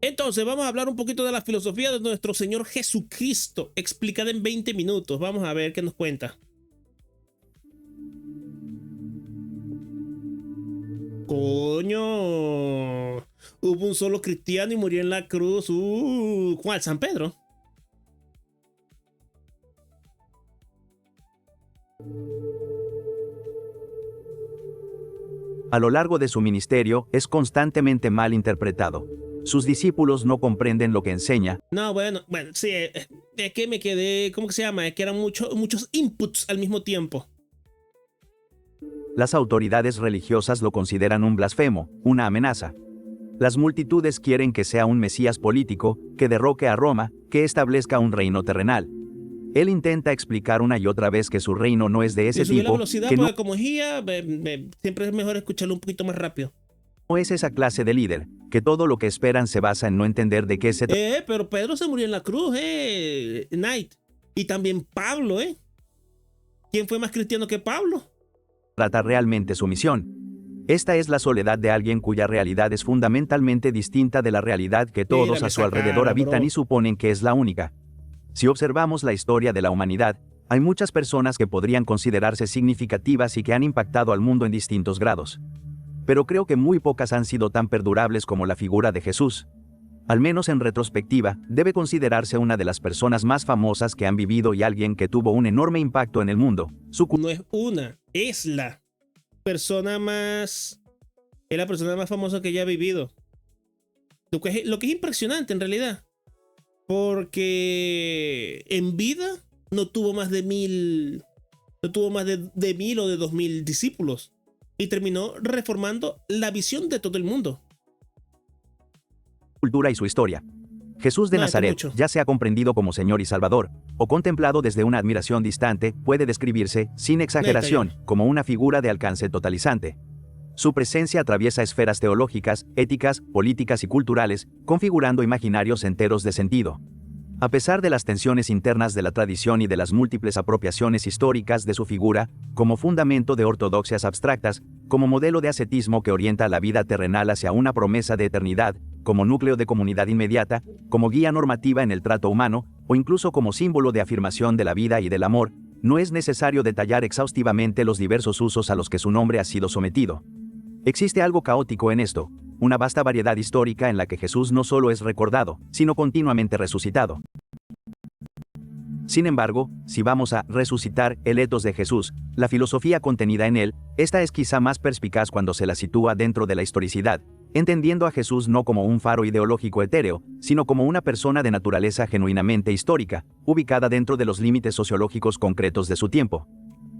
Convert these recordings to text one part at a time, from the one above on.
Entonces, vamos a hablar un poquito de la filosofía de nuestro Señor Jesucristo, explicada en 20 minutos. Vamos a ver qué nos cuenta. Coño, hubo un solo cristiano y murió en la cruz. ¿Cuál? ¿San Pedro? A lo largo de su ministerio, es constantemente mal interpretado. Sus discípulos no comprenden lo que enseña. No, bueno, sí, es que me quedé, ¿cómo que se llama? Es que eran muchos inputs al mismo tiempo. Las autoridades religiosas lo consideran un blasfemo, una amenaza. Las multitudes quieren que sea un mesías político, que derroque a Roma, que establezca un reino terrenal. Él intenta explicar una y otra vez que su reino no es de ese Le subí la tipo, velocidad que no porque como guía, siempre es mejor escucharlo un poquito más rápido. es esa clase de líder, que todo lo que esperan se basa en no entender de qué se Pero Pedro se murió en la cruz, Knight. Y también Pablo, ¿Quién fue más cristiano que Pablo? trata realmente su misión. Esta es la soledad de alguien cuya realidad es fundamentalmente distinta de la realidad que todos Mírame a su esa alrededor cara, habitan y bro. suponen que es la única. Si observamos la historia de la humanidad, hay muchas personas que podrían considerarse significativas y que han impactado al mundo en distintos grados. Pero creo que muy pocas han sido tan perdurables como la figura de Jesús. Al menos en retrospectiva, debe considerarse una de las personas más famosas que han vivido y alguien que tuvo un enorme impacto en el mundo. No es una, es la persona más. Es la persona más famosa que ya ha vivido. Lo que es impresionante en realidad. Porque en vida no tuvo más de 1000. No tuvo más de 1000 o de 2000 discípulos. Y terminó reformando la visión de todo el mundo. Cultura y su historia. Jesús de No, esto es Nazaret, mucho. ya sea comprendido como Señor y Salvador, o contemplado desde una admiración distante, puede describirse, sin exageración, como una figura de alcance totalizante. Su presencia atraviesa esferas teológicas, éticas, políticas y culturales, configurando imaginarios enteros de sentido. A pesar de las tensiones internas de la tradición y de las múltiples apropiaciones históricas de su figura, como fundamento de ortodoxias abstractas, como modelo de ascetismo que orienta la vida terrenal hacia una promesa de eternidad, como núcleo de comunidad inmediata, como guía normativa en el trato humano, o incluso como símbolo de afirmación de la vida y del amor, no es necesario detallar exhaustivamente los diversos usos a los que su nombre ha sido sometido. Existe algo caótico en esto, una vasta variedad histórica en la que Jesús no solo es recordado, sino continuamente resucitado. Sin embargo, si vamos a resucitar el etos de Jesús, la filosofía contenida en él, esta es quizá más perspicaz cuando se la sitúa dentro de la historicidad, entendiendo a Jesús no como un faro ideológico etéreo, sino como una persona de naturaleza genuinamente histórica, ubicada dentro de los límites sociológicos concretos de su tiempo.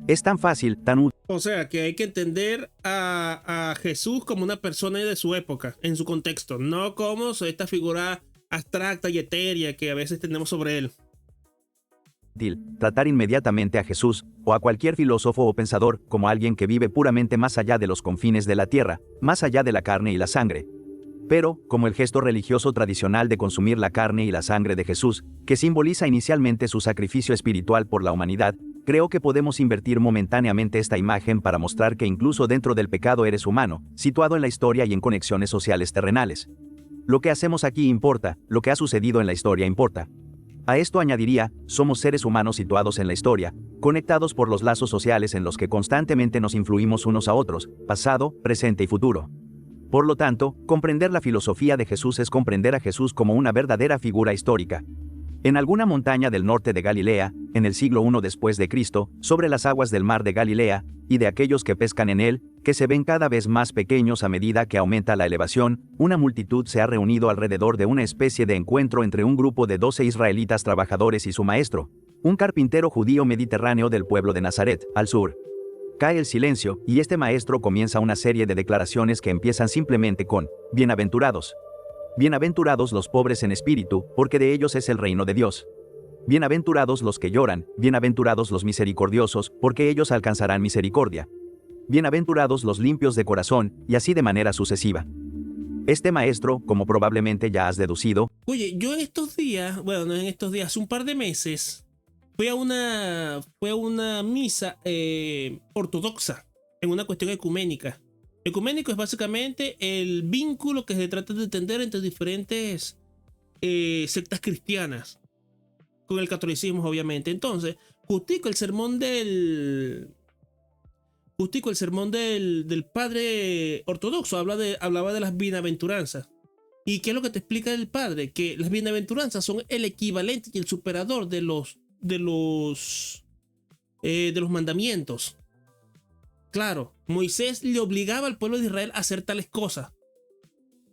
Es tan fácil, tan útil. O sea, que hay que entender a Jesús como una persona de su época, en su contexto, no como esta figura abstracta y etérea que a veces tenemos sobre él. Tratar inmediatamente a Jesús, o a cualquier filósofo o pensador, como alguien que vive puramente más allá de los confines de la tierra, más allá de la carne y la sangre. Pero, como el gesto religioso tradicional de consumir la carne y la sangre de Jesús, que simboliza inicialmente su sacrificio espiritual por la humanidad, creo que podemos invertir momentáneamente esta imagen para mostrar que incluso dentro del pecado eres humano, situado en la historia y en conexiones sociales terrenales. Lo que hacemos aquí importa, lo que ha sucedido en la historia importa. A esto añadiría, somos seres humanos situados en la historia, conectados por los lazos sociales en los que constantemente nos influimos unos a otros, pasado, presente y futuro. Por lo tanto, comprender la filosofía de Jesús es comprender a Jesús como una verdadera figura histórica. En alguna montaña del norte de Galilea, en el siglo I después de Cristo, sobre las aguas del mar de Galilea, y de aquellos que pescan en él, que se ven cada vez más pequeños a medida que aumenta la elevación, una multitud se ha reunido alrededor de una especie de encuentro entre un grupo de 12 israelitas trabajadores y su maestro, un carpintero judío mediterráneo del pueblo de Nazaret, al sur. Cae el silencio, y este maestro comienza una serie de declaraciones que empiezan simplemente con, bienaventurados. Bienaventurados los pobres en espíritu, porque de ellos es el reino de Dios. Bienaventurados los que lloran, bienaventurados los misericordiosos, porque ellos alcanzarán misericordia. Bienaventurados los limpios de corazón, y así de manera sucesiva. Este maestro, como probablemente ya has deducido, Oye, yo estos días, bueno, no en estos días, hace un par de meses, fui a una misa ortodoxa, en una cuestión ecuménica. Ecuménico es básicamente el vínculo que se trata de entender entre diferentes sectas cristianas, con el catolicismo obviamente. Entonces, justico el sermón del padre ortodoxo hablaba de las bienaventuranzas. ¿Y qué es lo que te explica el padre? Que las bienaventuranzas son el equivalente y el superador de los mandamientos. Claro, Moisés le obligaba al pueblo de Israel a hacer tales cosas,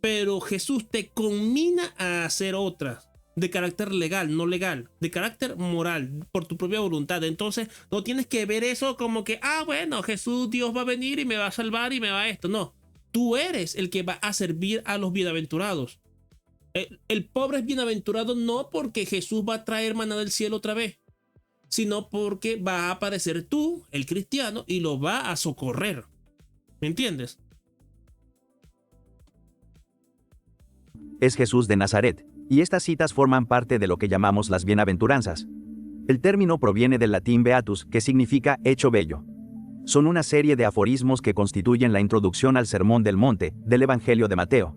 pero Jesús te conmina a hacer otras de carácter legal, no legal, de carácter moral, por tu propia voluntad. Entonces no tienes que ver eso como que, bueno, Jesús, Dios va a venir y me va a salvar y me va a esto. No, tú eres el que va a servir a los bienaventurados. El pobre es bienaventurado no porque Jesús va a traer maná del cielo otra vez, sino porque va a aparecer tú, el cristiano, y lo va a socorrer. ¿Me entiendes? Es Jesús de Nazaret, y estas citas forman parte de lo que llamamos las bienaventuranzas. El término proviene del latín beatus, que significa hecho bello. Son una serie de aforismos que constituyen la introducción al Sermón del Monte, del Evangelio de Mateo.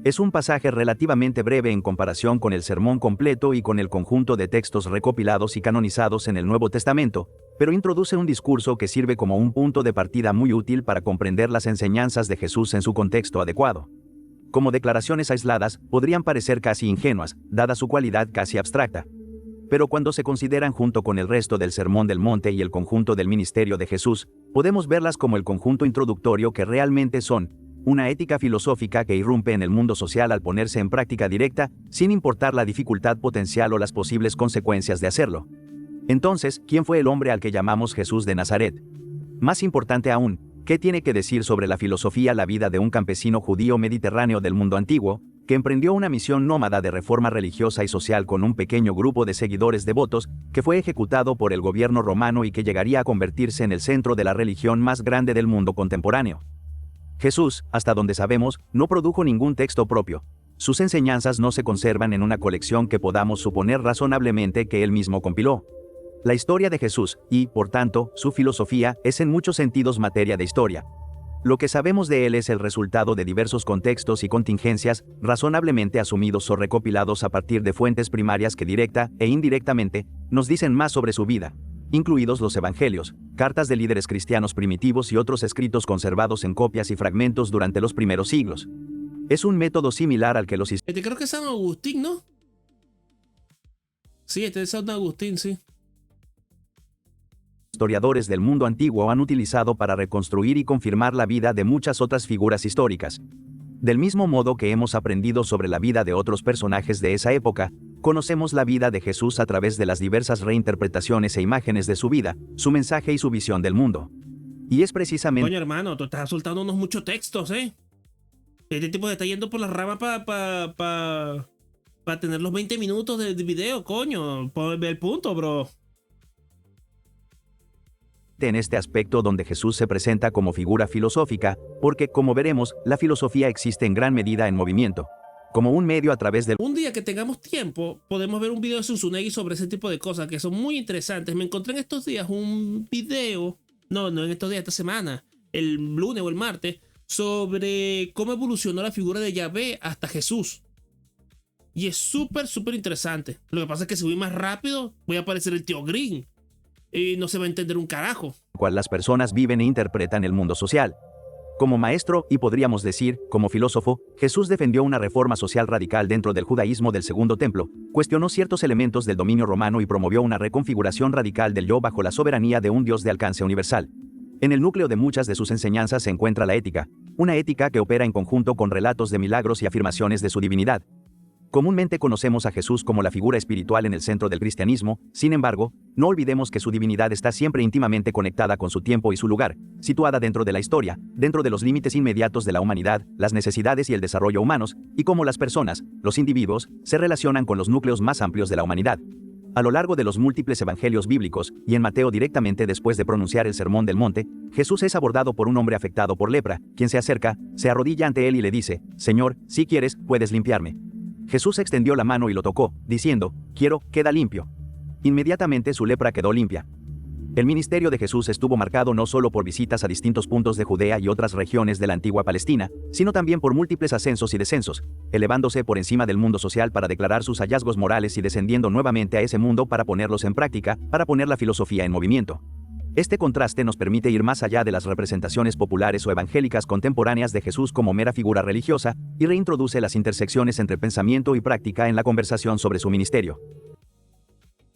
Es un pasaje relativamente breve en comparación con el sermón completo y con el conjunto de textos recopilados y canonizados en el Nuevo Testamento, pero introduce un discurso que sirve como un punto de partida muy útil para comprender las enseñanzas de Jesús en su contexto adecuado. Como declaraciones aisladas, podrían parecer casi ingenuas, dada su cualidad casi abstracta. Pero cuando se consideran junto con el resto del Sermón del Monte y el conjunto del ministerio de Jesús, podemos verlas como el conjunto introductorio que realmente son: una ética filosófica que irrumpe en el mundo social al ponerse en práctica directa, sin importar la dificultad potencial o las posibles consecuencias de hacerlo. Entonces, ¿quién fue el hombre al que llamamos Jesús de Nazaret? Más importante aún, ¿qué tiene que decir sobre la filosofía la vida de un campesino judío mediterráneo del mundo antiguo, que emprendió una misión nómada de reforma religiosa y social con un pequeño grupo de seguidores devotos, que fue ejecutado por el gobierno romano y que llegaría a convertirse en el centro de la religión más grande del mundo contemporáneo? Jesús, hasta donde sabemos, no produjo ningún texto propio. Sus enseñanzas no se conservan en una colección que podamos suponer razonablemente que él mismo compiló. La historia de Jesús, y, por tanto, su filosofía, es en muchos sentidos materia de historia. Lo que sabemos de él es el resultado de diversos contextos y contingencias, razonablemente asumidos o recopilados a partir de fuentes primarias que directa e indirectamente nos dicen más sobre su vida, incluidos los evangelios, cartas de líderes cristianos primitivos y otros escritos conservados en copias y fragmentos durante los primeros siglos. Es un método similar al que los creo que es San Agustín, ¿no? Sí, es San Agustín, sí. Historiadores del mundo antiguo han utilizado para reconstruir y confirmar la vida de muchas otras figuras históricas. Del mismo modo que hemos aprendido sobre la vida de otros personajes de esa época, conocemos la vida de Jesús a través de las diversas reinterpretaciones e imágenes de su vida, su mensaje y su visión del mundo. Y es precisamente... Coño, hermano, tú estás soltando unos muchos textos, ¿eh? Este tipo se está yendo por la rama para tener los 20 minutos de video, coño. Por ver el punto, bro. En este aspecto donde Jesús se presenta como figura filosófica, porque, como veremos, la filosofía existe en gran medida en movimiento, como un medio a través del... Un día que tengamos tiempo, podemos ver un video de Zunzunegui sobre ese tipo de cosas que son muy interesantes. Me encontré en estos días un video, no en estos días, esta semana, el lunes o el martes, sobre cómo evolucionó la figura de Yahvé hasta Jesús. Y es súper interesante. Lo que pasa es que si voy más rápido, voy a parecer el tío Green. Y no se va a entender un carajo. Cual las personas viven e interpretan el mundo social. Como maestro, y podríamos decir, como filósofo, Jesús defendió una reforma social radical dentro del judaísmo del Segundo Templo, cuestionó ciertos elementos del dominio romano y promovió una reconfiguración radical del yo bajo la soberanía de un Dios de alcance universal. En el núcleo de muchas de sus enseñanzas se encuentra la ética, una ética que opera en conjunto con relatos de milagros y afirmaciones de su divinidad. Comúnmente conocemos a Jesús como la figura espiritual en el centro del cristianismo, sin embargo, no olvidemos que su divinidad está siempre íntimamente conectada con su tiempo y su lugar, situada dentro de la historia, dentro de los límites inmediatos de la humanidad, las necesidades y el desarrollo humanos, y cómo las personas, los individuos, se relacionan con los núcleos más amplios de la humanidad. A lo largo de los múltiples evangelios bíblicos, y en Mateo directamente después de pronunciar el Sermón del Monte, Jesús es abordado por un hombre afectado por lepra, quien se acerca, se arrodilla ante él y le dice: «Señor, si quieres, puedes limpiarme». Jesús extendió la mano y lo tocó, diciendo: «Quiero, queda limpio». Inmediatamente su lepra quedó limpia. El ministerio de Jesús estuvo marcado no solo por visitas a distintos puntos de Judea y otras regiones de la antigua Palestina, sino también por múltiples ascensos y descensos, elevándose por encima del mundo social para declarar sus hallazgos morales y descendiendo nuevamente a ese mundo para ponerlos en práctica, para poner la filosofía en movimiento. Este contraste nos permite ir más allá de las representaciones populares o evangélicas contemporáneas de Jesús como mera figura religiosa, y reintroduce las intersecciones entre pensamiento y práctica en la conversación sobre su ministerio.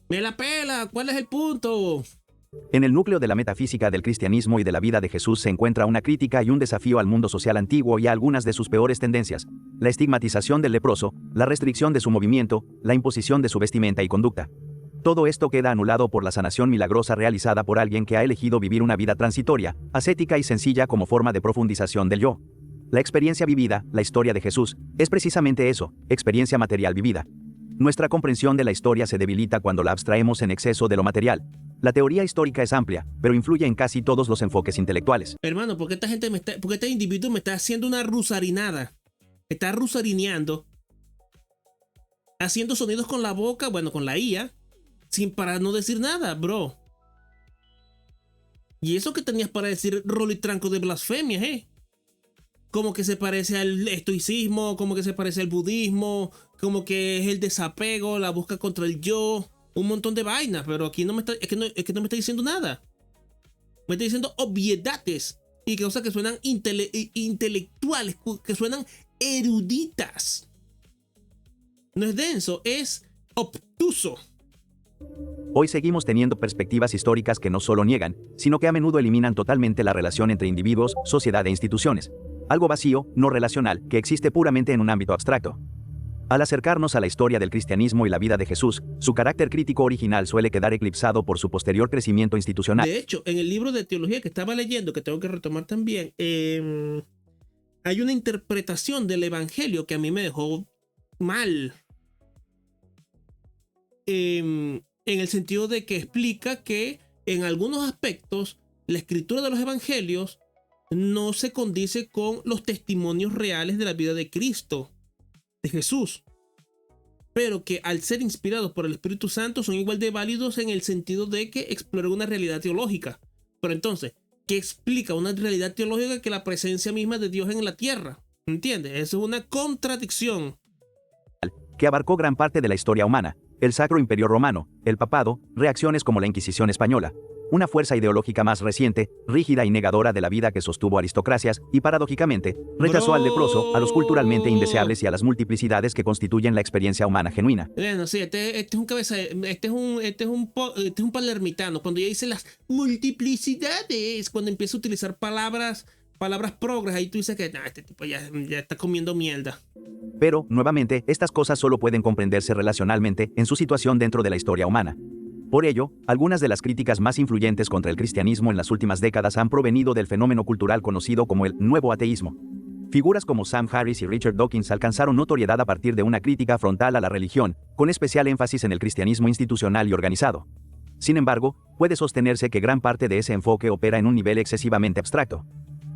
¡Me la pela! ¿Cuál es el punto? En el núcleo de la metafísica del cristianismo y de la vida de Jesús se encuentra una crítica y un desafío al mundo social antiguo y a algunas de sus peores tendencias: la estigmatización del leproso, la restricción de su movimiento, la imposición de su vestimenta y conducta. Todo esto queda anulado por la sanación milagrosa realizada por alguien que ha elegido vivir una vida transitoria, ascética y sencilla como forma de profundización del yo. La experiencia vivida, la historia de Jesús, es precisamente eso, experiencia material vivida. Nuestra comprensión de la historia se debilita cuando la abstraemos en exceso de lo material. La teoría histórica es amplia, pero influye en casi todos los enfoques intelectuales. Hermano, ¿por qué este individuo me está haciendo una rusarinada? Está rusarineando, haciendo sonidos con la boca, bueno, con la IA, para no decir nada, bro. Y eso que tenías para decir rolitranco de blasfemias, como que se parece al estoicismo, como que se parece al budismo, como que es el desapego, la busca contra el yo, un montón de vainas, pero aquí no me está diciendo nada. Me está diciendo obviedades y cosas que suenan intelectuales, que suenan eruditas. No es denso, es obtuso. Hoy seguimos teniendo perspectivas históricas que no solo niegan, sino que a menudo eliminan totalmente la relación entre individuos, sociedad e instituciones. Algo vacío, no relacional, que existe puramente en un ámbito abstracto. Al acercarnos a la historia del cristianismo y la vida de Jesús, su carácter crítico original suele quedar eclipsado por su posterior crecimiento institucional. De hecho, en el libro de teología que estaba leyendo, que tengo que retomar también, hay una interpretación del evangelio que a mí me dejó mal. En el sentido de que explica que en algunos aspectos la escritura de los evangelios no se condice con los testimonios reales de la vida de Cristo, de Jesús, pero que al ser inspirados por el Espíritu Santo son igual de válidos en el sentido de que exploran una realidad teológica. Pero entonces, ¿qué explica una realidad teológica que la presencia misma de Dios en la tierra? ¿Entiendes? Eso es una contradicción. Que abarcó gran parte de la historia humana, el Sacro Imperio Romano, el Papado, reacciones como la Inquisición Española, una fuerza ideológica más reciente, rígida y negadora de la vida que sostuvo aristocracias y, paradójicamente, rechazó al leproso, a los culturalmente indeseables y a las multiplicidades que constituyen la experiencia humana genuina. Bueno, sí, este es un cabeza, este es un palermitano. Cuando ya dice las multiplicidades, cuando empieza a utilizar palabras progres, ahí tú dices que este tipo ya está comiendo mierda. Pero, nuevamente, estas cosas solo pueden comprenderse relacionalmente en su situación dentro de la historia humana. Por ello, algunas de las críticas más influyentes contra el cristianismo en las últimas décadas han provenido del fenómeno cultural conocido como el nuevo ateísmo. Figuras como Sam Harris y Richard Dawkins alcanzaron notoriedad a partir de una crítica frontal a la religión, con especial énfasis en el cristianismo institucional y organizado. Sin embargo, puede sostenerse que gran parte de ese enfoque opera en un nivel excesivamente abstracto.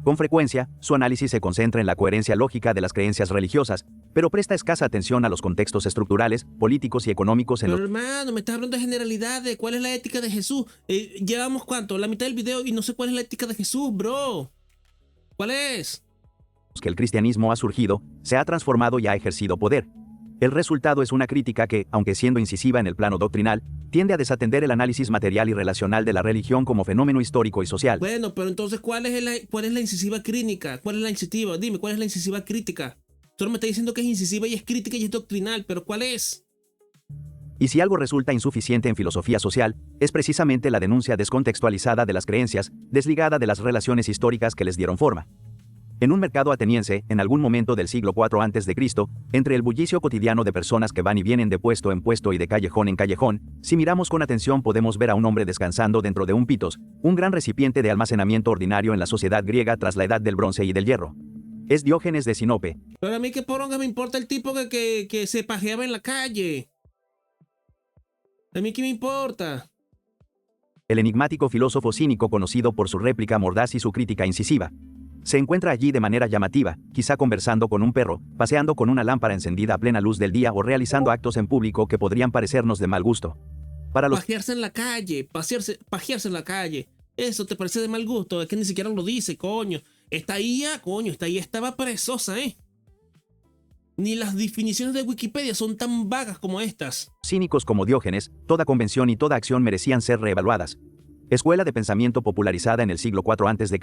Con frecuencia, su análisis se concentra en la coherencia lógica de las creencias religiosas, pero presta escasa atención a los contextos estructurales, políticos y económicos en Pero hermano, me estás hablando de generalidades. ¿Cuál es la ética de Jesús? Llevamos ¿cuánto? La mitad del video y no sé cuál es la ética de Jesús, bro. ¿Cuál es? Que el cristianismo ha surgido, se ha transformado y ha ejercido poder. El resultado es una crítica que, aunque siendo incisiva en el plano doctrinal, tiende a desatender el análisis material y relacional de la religión como fenómeno histórico y social. Bueno, pero entonces, ¿cuál es la incisiva crítica? ¿Cuál es la incisiva? Dime, ¿cuál es la incisiva crítica? Solo me está diciendo que es incisiva y es crítica y es doctrinal, pero ¿cuál es? Y si algo resulta insuficiente en filosofía social, es precisamente la denuncia descontextualizada de las creencias, desligada de las relaciones históricas que les dieron forma. En un mercado ateniense, en algún momento del siglo IV a.C., entre el bullicio cotidiano de personas que van y vienen de puesto en puesto y de callejón en callejón, si miramos con atención podemos ver a un hombre descansando dentro de un pitos, un gran recipiente de almacenamiento ordinario en la sociedad griega tras la edad del bronce y del hierro. Es Diógenes de Sinope. Pero a mí qué poronga me importa el tipo que se pajeaba en la calle. A mí qué me importa. El enigmático filósofo cínico conocido por su réplica mordaz y su crítica incisiva. Se encuentra allí de manera llamativa, quizá conversando con un perro, paseando con una lámpara encendida a plena luz del día o realizando actos en público que podrían parecernos de mal gusto. Para los Pajearse en la calle, pajearse en la calle. Eso te parece de mal gusto, es que ni siquiera lo dice, coño. Esta IA, coño, esta IA estaba perezosa, ¿eh? Ni las definiciones de Wikipedia son tan vagas como estas. cínicos como Diógenes, toda convención y toda acción merecían ser reevaluadas. Escuela de pensamiento popularizada en el siglo IV a.C.,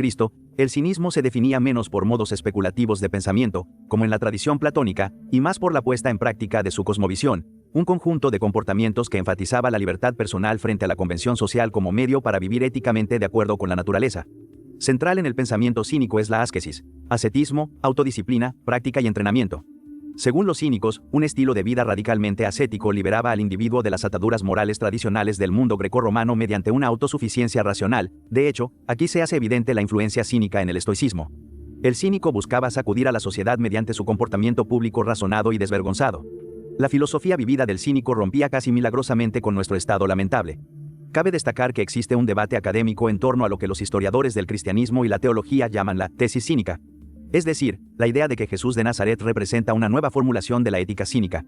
el cinismo se definía menos por modos especulativos de pensamiento, como en la tradición platónica, y más por la puesta en práctica de su cosmovisión, un conjunto de comportamientos que enfatizaba la libertad personal frente a la convención social como medio para vivir éticamente de acuerdo con la naturaleza. Central en el pensamiento cínico es la ascesis, ascetismo, autodisciplina, práctica y entrenamiento. Según los cínicos, un estilo de vida radicalmente ascético liberaba al individuo de las ataduras morales tradicionales del mundo grecorromano mediante una autosuficiencia racional. De hecho, aquí se hace evidente la influencia cínica en el estoicismo. El cínico buscaba sacudir a la sociedad mediante su comportamiento público razonado y desvergonzado. La filosofía vivida del cínico rompía casi milagrosamente con nuestro estado lamentable. Cabe destacar que existe un debate académico en torno a lo que los historiadores del cristianismo y la teología llaman la tesis cínica. Es decir, la idea de que Jesús de Nazaret representa una nueva formulación de la ética cínica.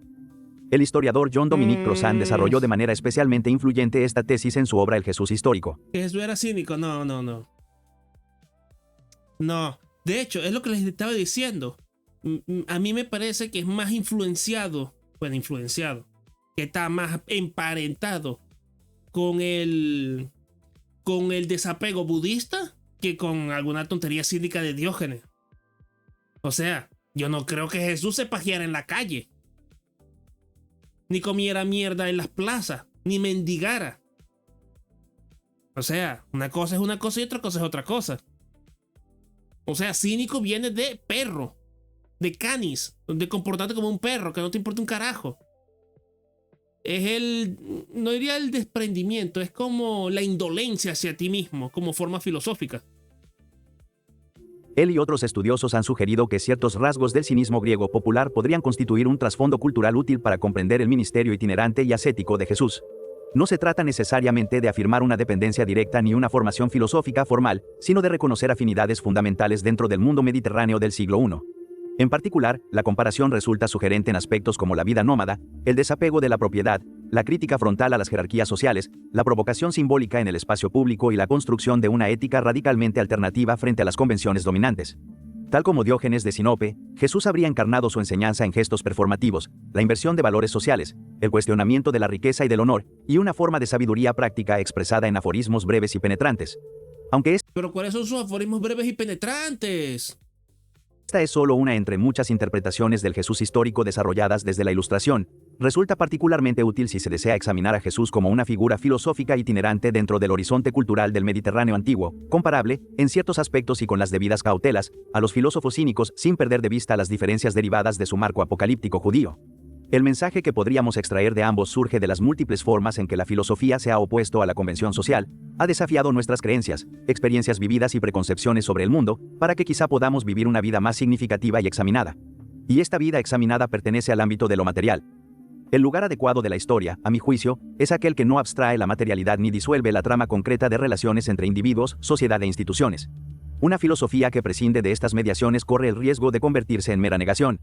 El historiador Jean-Dominique Crozan desarrolló de manera especialmente influyente esta tesis en su obra El Jesús histórico. ¿Que Jesús era cínico? No. No. De hecho, es lo que les estaba diciendo. A mí me parece que es más influenciado, que está más emparentado con el desapego budista que con alguna tontería cínica de Diógenes. O sea, yo no creo que Jesús se pajeara en la calle, ni comiera mierda en las plazas, ni mendigara. O sea, una cosa es una cosa y otra cosa es otra cosa. O sea, cínico viene de perro, de canis, de comportarte como un perro, que no te importa un carajo. Es no diría el desprendimiento, es como la indolencia hacia ti mismo, como forma filosófica. Él y otros estudiosos han sugerido que ciertos rasgos del cinismo griego popular podrían constituir un trasfondo cultural útil para comprender el ministerio itinerante y ascético de Jesús. No se trata necesariamente de afirmar una dependencia directa ni una formación filosófica formal, sino de reconocer afinidades fundamentales dentro del mundo mediterráneo del siglo I. En particular, la comparación resulta sugerente en aspectos como la vida nómada, el desapego de la propiedad, la crítica frontal a las jerarquías sociales, la provocación simbólica en el espacio público y la construcción de una ética radicalmente alternativa frente a las convenciones dominantes. Tal como Diógenes de Sinope, Jesús habría encarnado su enseñanza en gestos performativos, la inversión de valores sociales, el cuestionamiento de la riqueza y del honor, y una forma de sabiduría práctica expresada en aforismos breves y penetrantes. Aunque ¿Pero cuáles son sus aforismos breves y penetrantes? esta es solo una entre muchas interpretaciones del Jesús histórico desarrolladas desde la Ilustración, resulta particularmente útil si se desea examinar a Jesús como una figura filosófica itinerante dentro del horizonte cultural del Mediterráneo antiguo, comparable, en ciertos aspectos y con las debidas cautelas, a los filósofos cínicos sin perder de vista las diferencias derivadas de su marco apocalíptico judío. El mensaje que podríamos extraer de ambos surge de las múltiples formas en que la filosofía se ha opuesto a la convención social, ha desafiado nuestras creencias, experiencias vividas y preconcepciones sobre el mundo, para que quizá podamos vivir una vida más significativa y examinada. Y esta vida examinada pertenece al ámbito de lo material. El lugar adecuado de la historia, a mi juicio, es aquel que no abstrae la materialidad ni disuelve la trama concreta de relaciones entre individuos, sociedad e instituciones. Una filosofía que prescinde de estas mediaciones corre el riesgo de convertirse en mera negación.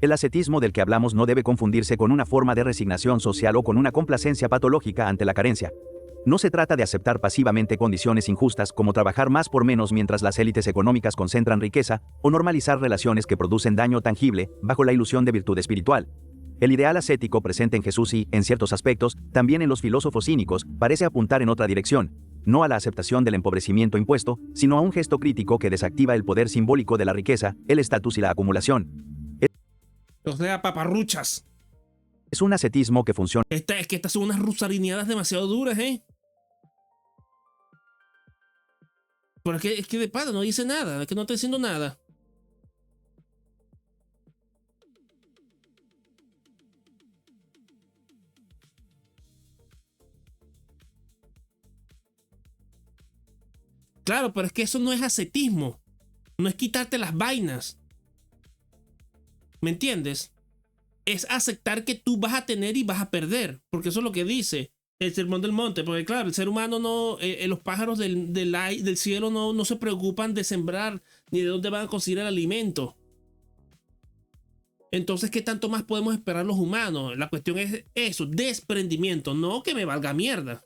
El ascetismo del que hablamos no debe confundirse con una forma de resignación social o con una complacencia patológica ante la carencia. No se trata de aceptar pasivamente condiciones injustas como trabajar más por menos mientras las élites económicas concentran riqueza, o normalizar relaciones que producen daño tangible, bajo la ilusión de virtud espiritual. El ideal ascético presente en Jesús y, en ciertos aspectos, también en los filósofos cínicos, parece apuntar en otra dirección, no a la aceptación del empobrecimiento impuesto, sino a un gesto crítico que desactiva el poder simbólico de la riqueza, el estatus y la acumulación. O sea, paparruchas. Es un ascetismo que funciona. Es que estas son unas rusarineadas demasiado duras, ¿eh? Pero es que de pana no dice nada, es que no está diciendo nada. Claro, pero es que eso no es ascetismo. No es quitarte las vainas. ¿Me entiendes? Es aceptar que tú vas a tener y vas a perder. Porque eso es lo que dice el Sermón del Monte. Porque claro, el ser humano no... los pájaros del cielo no se preocupan de sembrar ni de dónde van a conseguir el alimento. Entonces, ¿qué tanto más podemos esperar los humanos? La cuestión es eso, desprendimiento, no que me valga mierda.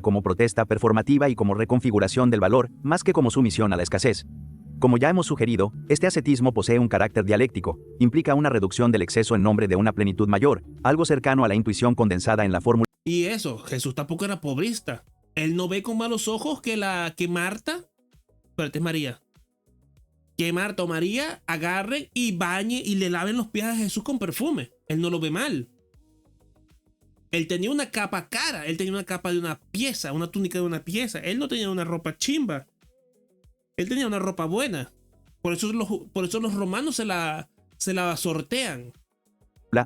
Como protesta performativa y como reconfiguración del valor, más que como sumisión a la escasez. Como ya hemos sugerido, este ascetismo posee un carácter dialéctico, implica una reducción del exceso en nombre de una plenitud mayor, algo cercano a la intuición condensada en la fórmula. Y eso, Jesús tampoco era pobrista. Él no ve con malos ojos que Marta, espérate, es María, que Marta o María agarren y bañen y le laven los pies a Jesús con perfume. Él no lo ve mal. Él tenía una capa cara, él tenía una capa de una pieza, una túnica de una pieza. Él no tenía una ropa chimba. Él tenía una ropa buena. Por eso los romanos se la sortean.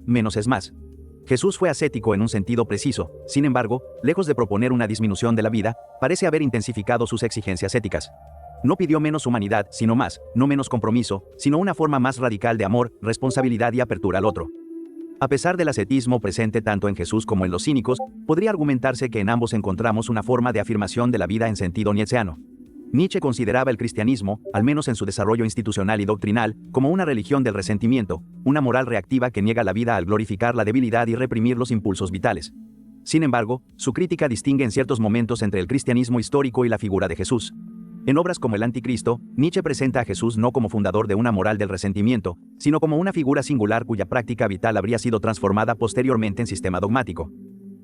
Menos es más. Jesús fue ascético en un sentido preciso, sin embargo, lejos de proponer una disminución de la vida, parece haber intensificado sus exigencias éticas. No pidió menos humanidad, sino más, no menos compromiso, sino una forma más radical de amor, responsabilidad y apertura al otro. A pesar del ascetismo presente tanto en Jesús como en los cínicos, podría argumentarse que en ambos encontramos una forma de afirmación de la vida en sentido nietzscheano. Nietzsche consideraba el cristianismo, al menos en su desarrollo institucional y doctrinal, como una religión del resentimiento, una moral reactiva que niega la vida al glorificar la debilidad y reprimir los impulsos vitales. Sin embargo, su crítica distingue en ciertos momentos entre el cristianismo histórico y la figura de Jesús. En obras como El Anticristo, Nietzsche presenta a Jesús no como fundador de una moral del resentimiento, sino como una figura singular cuya práctica vital habría sido transformada posteriormente en sistema dogmático.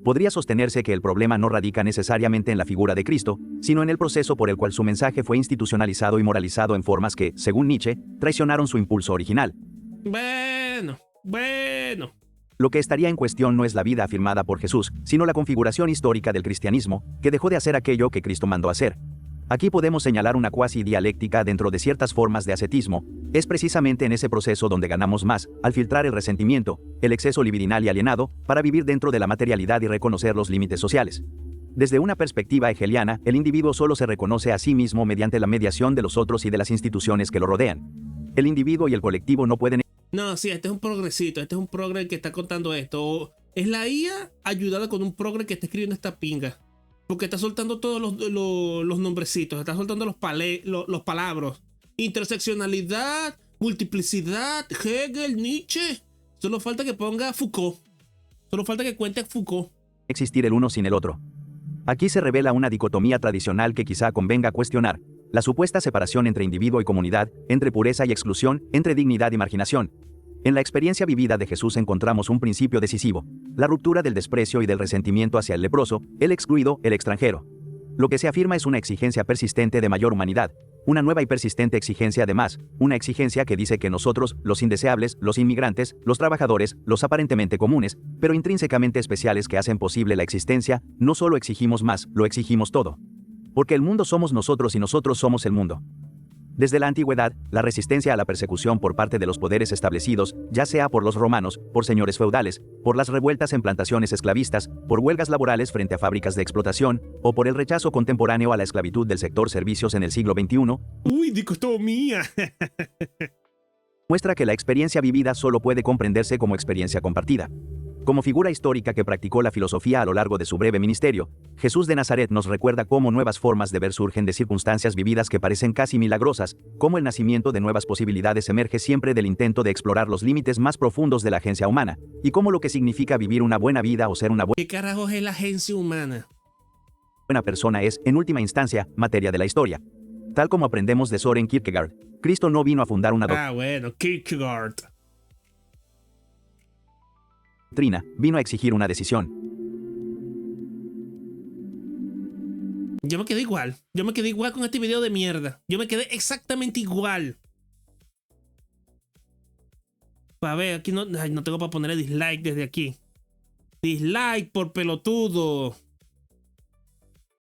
Podría sostenerse que el problema no radica necesariamente en la figura de Cristo, sino en el proceso por el cual su mensaje fue institucionalizado y moralizado en formas que, según Nietzsche, traicionaron su impulso original. Bueno. Lo que estaría en cuestión no es la vida afirmada por Jesús, sino la configuración histórica del cristianismo, que dejó de hacer aquello que Cristo mandó hacer. Aquí podemos señalar una cuasi dialéctica dentro de ciertas formas de ascetismo. Es precisamente en ese proceso donde ganamos más, al filtrar el resentimiento, el exceso libidinal y alienado, para vivir dentro de la materialidad y reconocer los límites sociales. Desde una perspectiva hegeliana, el individuo solo se reconoce a sí mismo mediante la mediación de los otros y de las instituciones que lo rodean. El individuo y el colectivo no pueden... No, sí, este es un progresito, este es un progre que está contando esto. Es la IA ayudada con un progre que está escribiendo esta pinga. Porque está soltando todos los nombrecitos, está soltando los palabras. Interseccionalidad, multiplicidad, Hegel, Nietzsche. Solo falta que ponga Foucault. Solo falta que cuente Foucault. Existir el uno sin el otro. Aquí se revela una dicotomía tradicional que quizá convenga cuestionar. La supuesta separación entre individuo y comunidad, entre pureza y exclusión, entre dignidad y marginación. En la experiencia vivida de Jesús encontramos un principio decisivo, la ruptura del desprecio y del resentimiento hacia el leproso, el excluido, el extranjero. Lo que se afirma es una exigencia persistente de mayor humanidad, una nueva y persistente exigencia además, una exigencia que dice que nosotros, los indeseables, los inmigrantes, los trabajadores, los aparentemente comunes, pero intrínsecamente especiales que hacen posible la existencia, no solo exigimos más, lo exigimos todo. Porque el mundo somos nosotros y nosotros somos el mundo. Desde la antigüedad, la resistencia a la persecución por parte de los poderes establecidos, ya sea por los romanos, por señores feudales, por las revueltas en plantaciones esclavistas, por huelgas laborales frente a fábricas de explotación, o por el rechazo contemporáneo a la esclavitud del sector servicios en el siglo XXI, ¡Uy, dicotomía! muestra que la experiencia vivida solo puede comprenderse como experiencia compartida. Como figura histórica que practicó la filosofía a lo largo de su breve ministerio, Jesús de Nazaret nos recuerda cómo nuevas formas de ver surgen de circunstancias vividas que parecen casi milagrosas, cómo el nacimiento de nuevas posibilidades emerge siempre del intento de explorar los límites más profundos de la agencia humana, y cómo lo que significa vivir una buena vida o ser una ¿Qué carajos es la agencia humana? buena persona es, en última instancia, materia de la historia. Tal como aprendemos de Søren Kierkegaard, Cristo no vino a fundar una Kierkegaard. doctrina, vino a exigir una decisión. Yo me quedé igual con este video de mierda. Yo me quedé exactamente igual. A ver, aquí no tengo para ponerle dislike desde aquí. Dislike por pelotudo.